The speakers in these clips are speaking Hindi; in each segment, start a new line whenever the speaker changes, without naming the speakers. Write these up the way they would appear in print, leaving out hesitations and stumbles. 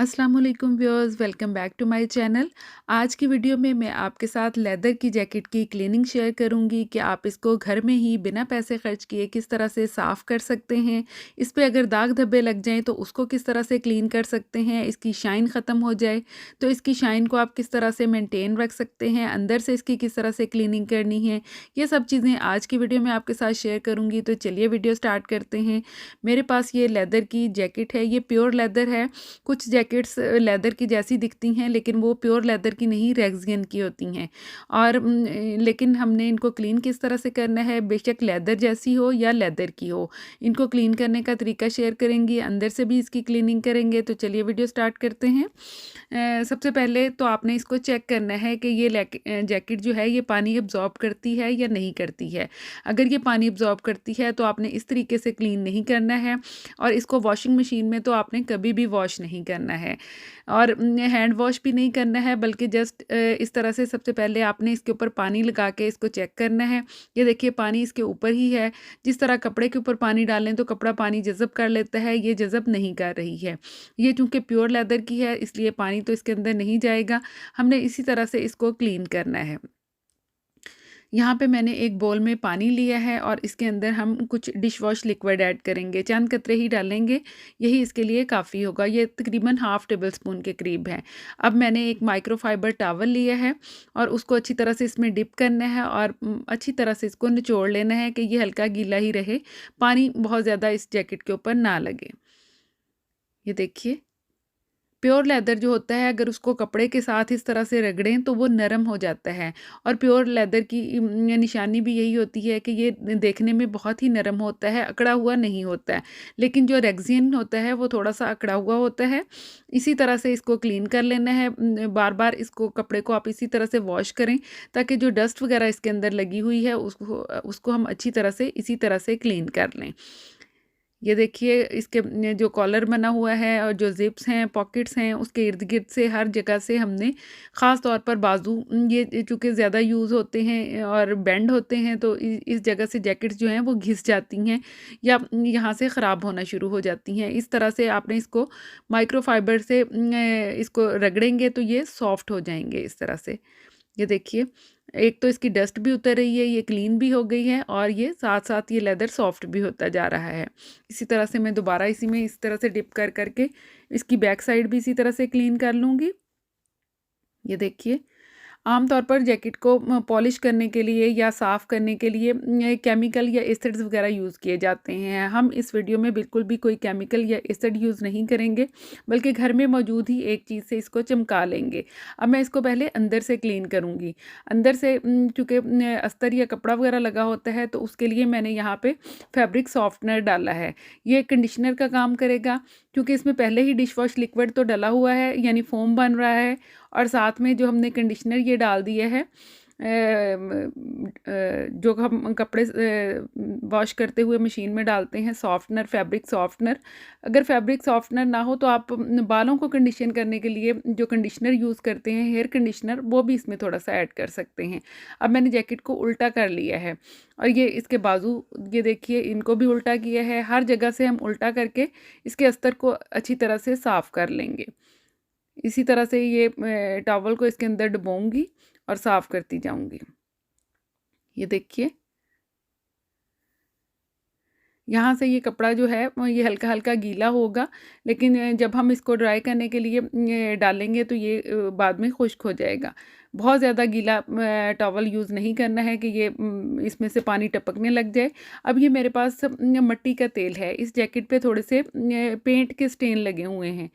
अस्सलाम वालेकुम viewers, welcome back to my channel. आज की वीडियो में मैं आपके साथ लेदर की जैकेट की क्लीनिंग शेयर करूंगी कि आप इसको घर में ही बिना पैसे खर्च किए किस तरह से साफ़ कर सकते हैं। इस पे अगर दाग धब्बे लग जाएं तो उसको किस तरह से क्लीन कर सकते हैं, इसकी शाइन ख़त्म हो जाए तो इसकी शाइन को आप किस तरह से मेंटेन रख सकते हैं, अंदर से इसकी किस तरह से क्लीनिंग करनी है, ये सब चीज़ें आज की वीडियो में आपके साथ शेयर करूँगी। तो चलिए वीडियो स्टार्ट करते हैं। मेरे पास ये लेदर की जैकेट है, ये प्योर लेदर है। कुछ जैकेट्स लेदर की जैसी दिखती हैं लेकिन वो प्योर लेदर की नहीं, रेक्सियन की होती हैं। और लेकिन हमने इनको क्लीन किस तरह से करना है, बेशक लेदर जैसी हो या लेदर की हो, इनको क्लीन करने का तरीका शेयर करेंगी, अंदर से भी इसकी क्लीनिंग करेंगे। तो चलिए वीडियो स्टार्ट करते हैं। सबसे पहले तो आपने इसको चेक करना है कि ये जैकेट जो है ये पानी एब्जॉर्ब करती है या नहीं करती है। अगर ये पानी एब्जॉर्ब करती है तो आपने इस तरीके से क्लीन नहीं करना है, और इसको वॉशिंग मशीन में तो आपने कभी भी वॉश नहीं करना है, और हैंड वॉश भी नहीं करना है, बल्कि जस्ट इस तरह से सबसे पहले आपने इसके ऊपर पानी लगा के इसको चेक करना है। ये देखिए पानी इसके ऊपर ही है। जिस तरह कपड़े के ऊपर पानी डालें तो कपड़ा पानी जज़ब कर लेता है, ये जज़ब नहीं कर रही है। ये चूँकि प्योर लेदर की है इसलिए पानी तो इसके अंदर नहीं जाएगा। हमने इसी तरह से इसको क्लीन करना है। यहाँ पे मैंने एक बोल में पानी लिया है और इसके अंदर हम कुछ डिश वॉश लिक्विड ऐड करेंगे, चंद कतरे ही डालेंगे, यही इसके लिए काफ़ी होगा। ये तकरीबन हाफ़ टेबल स्पून के करीब है। अब मैंने एक माइक्रोफाइबर टॉवल लिया है और उसको अच्छी तरह से इसमें डिप करना है और अच्छी तरह से इसको निचोड़ लेना है कि ये हल्का गीला ही रहे, पानी बहुत ज़्यादा इस जैकेट के ऊपर ना लगे। ये देखिए प्योर लेदर जो होता है अगर उसको कपड़े के साथ इस तरह से रगड़ें तो वो नरम हो जाता है, और प्योर लेदर की निशानी भी यही होती है कि ये देखने में बहुत ही नरम होता है, अकड़ा हुआ नहीं होता है। लेकिन जो रेक्सिन होता है वो थोड़ा सा अकड़ा हुआ होता है। इसी तरह से इसको क्लीन कर लेना है। बार बार इसको कपड़े को आप इसी तरह से वॉश करें ताकि जो डस्ट वगैरह इसके अंदर लगी हुई है उसको उसको हम अच्छी तरह से इसी तरह से क्लीन कर लें। ये देखिए इसके जो कॉलर बना हुआ है और जो ज़िप्स हैं, पॉकेट्स हैं, उसके इर्द-गिर्द से हर जगह से हमने ख़ास तौर पर बाजू, ये चूँकि ज़्यादा यूज़ होते हैं और बेंड होते हैं तो इस जगह से जैकेट्स जो हैं वो घिस जाती हैं या यहाँ से ख़राब होना शुरू हो जाती हैं। इस तरह से आपने इसको माइक्रोफ़ाइबर से इसको रगड़ेंगे तो ये सॉफ्ट हो जाएँगे इस तरह से। ये देखिए एक तो इसकी डस्ट भी उतर रही है, ये क्लीन भी हो गई है और ये साथ-साथ ये लेदर सॉफ्ट भी होता जा रहा है। इसी तरह से मैं दोबारा इसी में इस तरह से डिप कर के इसकी बैक साइड भी इसी तरह से क्लीन कर लूँगी। ये देखिए आमतौर पर जैकेट को पॉलिश करने के लिए या साफ़ करने के लिए केमिकल या एसिड्स वगैरह यूज़ किए जाते हैं। हम इस वीडियो में बिल्कुल भी कोई केमिकल या एसिड यूज़ नहीं करेंगे, बल्कि घर में मौजूद ही एक चीज़ से इसको चमका लेंगे। अब मैं इसको पहले अंदर से क्लीन करूँगी। अंदर से चूँकि अस्तर या कपड़ा वगैरह लगा होता है तो उसके लिए मैंने यहाँ पे फैब्रिक सॉफ्टनर डाला है। ये कंडीशनर का काम करेगा क्योंकि इसमें पहले ही डिश वॉश लिक्विड तो डला हुआ है, यानी फ़ोम बन रहा है, और साथ में जो हमने कंडीशनर ये डाल दिया है, जो हम कपड़े वॉश करते हुए मशीन में डालते हैं, सॉफ्टनर, फैब्रिक सॉफ्टनर। अगर फैब्रिक सॉफ्टनर ना हो तो आप बालों को कंडीशन करने के लिए जो कंडीशनर यूज़ करते हैं, हेयर कंडीशनर, वो भी इसमें थोड़ा सा ऐड कर सकते हैं। अब मैंने जैकेट को उल्टा कर लिया है और ये इसके बाजू, ये देखिए इनको भी उल्टा किया है। हर जगह से हम उल्टा करके इसके अस्तर को अच्छी तरह से साफ़ कर लेंगे। इसी तरह से ये टॉवल को इसके अंदर डुबोऊँगी और साफ़ करती जाऊँगी। ये देखिए यहाँ से ये कपड़ा जो है ये हल्का-हल्का गीला होगा, लेकिन जब हम इसको ड्राई करने के लिए डालेंगे तो ये बाद में खुश्क हो जाएगा। बहुत ज़्यादा गीला टॉवल यूज़ नहीं करना है कि ये इसमें से पानी टपकने लग जाए। अब ये मेरे पास मिट्टी का तेल है। इस जैकेट पे थोड़े से पेंट के स्टेन लगे हुए हैं।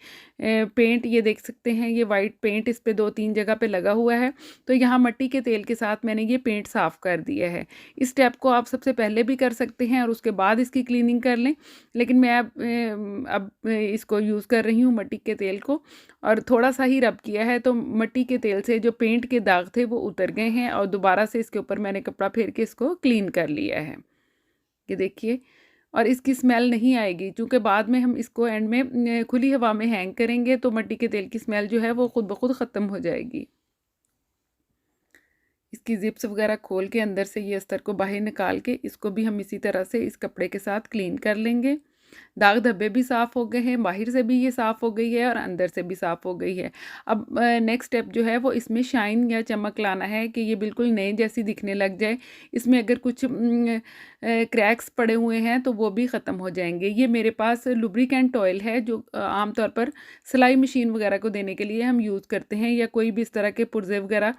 पेंट ये देख सकते हैं, ये वाइट पेंट इस पे 2-3 जगह पे लगा हुआ है। तो यहाँ मिट्टी के तेल के साथ मैंने ये पेंट साफ़ कर दिया है। इस स्टेप को आप सबसे पहले भी कर सकते हैं और उसके बाद इसकी क्लीनिंग कर लें, लेकिन मैं अब इसको यूज़ कर रही हूँ मिट्टी के तेल को, और थोड़ा-सा ही रब किया है तो मिट्टी के तेल से जो पेंट के दाग थे वो उतर गए हैं और दोबारा से इसके ऊपर मैंने कपड़ा फेर के इसको क्लीन कर लिया है। ये देखिए, और इसकी स्मेल नहीं आएगी चूँकि बाद में हम इसको एंड में खुली हवा में हैंग करेंगे तो मिट्टी के तेल की स्मेल जो है वो खुद ब खुद ख़त्म हो जाएगी। इसकी ज़िप्स वगैरह खोल के अंदर से ये अस्तर को बाहर निकाल के इसको भी हम इसी तरह से इस कपड़े के साथ क्लीन कर लेंगे। दाग धब्बे भी साफ़ हो गए हैं, बाहर से भी ये साफ़ हो गई है और अंदर से भी साफ़ हो गई है। अब नेक्स्ट स्टेप जो है वो इसमें शाइन या चमक लाना है कि ये बिल्कुल नए जैसी दिखने लग जाए। इसमें अगर कुछ क्रैक्स पड़े हुए हैं तो वो भी ख़त्म हो जाएँगे। ये मेरे पास लुब्रिकेंट ऑयल है जो आम तौर पर सिलाई मशीन वग़ैरह को देने के लिए हम यूज़ करते हैं, या कोई भी इस तरह के पुर्ज़े वग़ैरह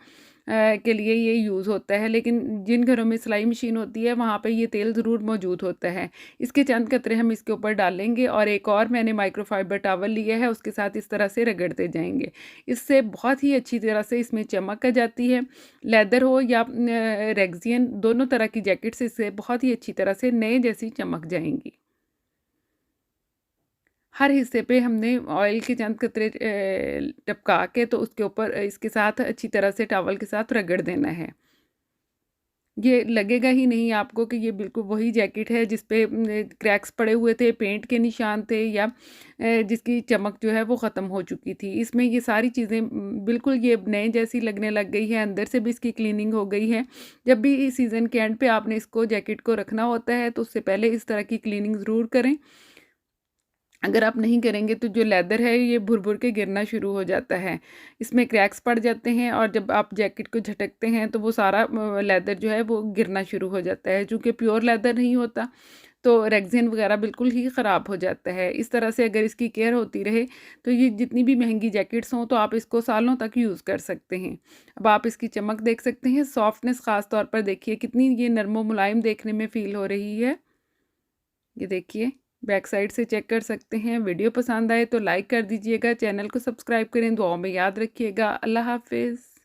के लिए ये यूज़ होता है। लेकिन जिन घरों में सिलाई मशीन होती है वहाँ पे ये तेल ज़रूर मौजूद होता है। इसके चंद कतरे हम इसके ऊपर डालेंगे और एक और मैंने माइक्रोफाइबर टॉवल लिया है, उसके साथ इस तरह से रगड़ते जाएँगे। इससे बहुत ही अच्छी तरह से इसमें चमक आ जाती है। लेदर हो या रेक्सियन, दोनों तरह की जैकेट्स इससे बहुत ही अच्छी तरह से नए जैसी चमक जाएँगी। हर हिस्से पे हमने ऑयल के चंद कतरे टपका के तो उसके ऊपर इसके साथ अच्छी तरह से टॉवल के साथ रगड़ देना है। ये लगेगा ही नहीं आपको कि ये बिल्कुल वही जैकेट है जिस पे क्रैक्स पड़े हुए थे, पेंट के निशान थे, या जिसकी चमक जो है वो ख़त्म हो चुकी थी। इसमें ये सारी चीज़ें बिल्कुल ये नए जैसी लगने लग गई है, अंदर से भी इसकी क्लीनिंग हो गई है। जब भी इस सीज़न के एंड पे आपने इसको जैकेट को रखना होता है तो उससे पहले इस तरह की क्लीनिंग ज़रूर करें। अगर आप नहीं करेंगे तो जो लेदर है ये भुर-भुर के गिरना शुरू हो जाता है। इसमें क्रैक्स पड़ जाते हैं और जब आप जैकेट को झटकते हैं तो वो सारा लेदर जो है वो गिरना शुरू हो जाता है। चूँकि प्योर लेदर नहीं होता तो रेक्सिन वग़ैरह बिल्कुल ही ख़राब हो जाता है। इस तरह से अगर इसकी केयर होती रहे तो ये जितनी भी महँगी जैकेट्स हों तो आप इसको सालों तक यूज़ कर सकते हैं। अब आप इसकी चमक देख सकते हैं, सॉफ्टनेस ख़ास तौर पर देखिए कितनी ये नरम मुलायम देखने में फ़ील हो रही है। ये देखिए, बैक साइड से चेक कर सकते हैं। वीडियो पसंद आए तो लाइक कर दीजिएगा, चैनल को सब्सक्राइब करें, दुआओं में याद रखिएगा। अल्लाह हाफ़िज़।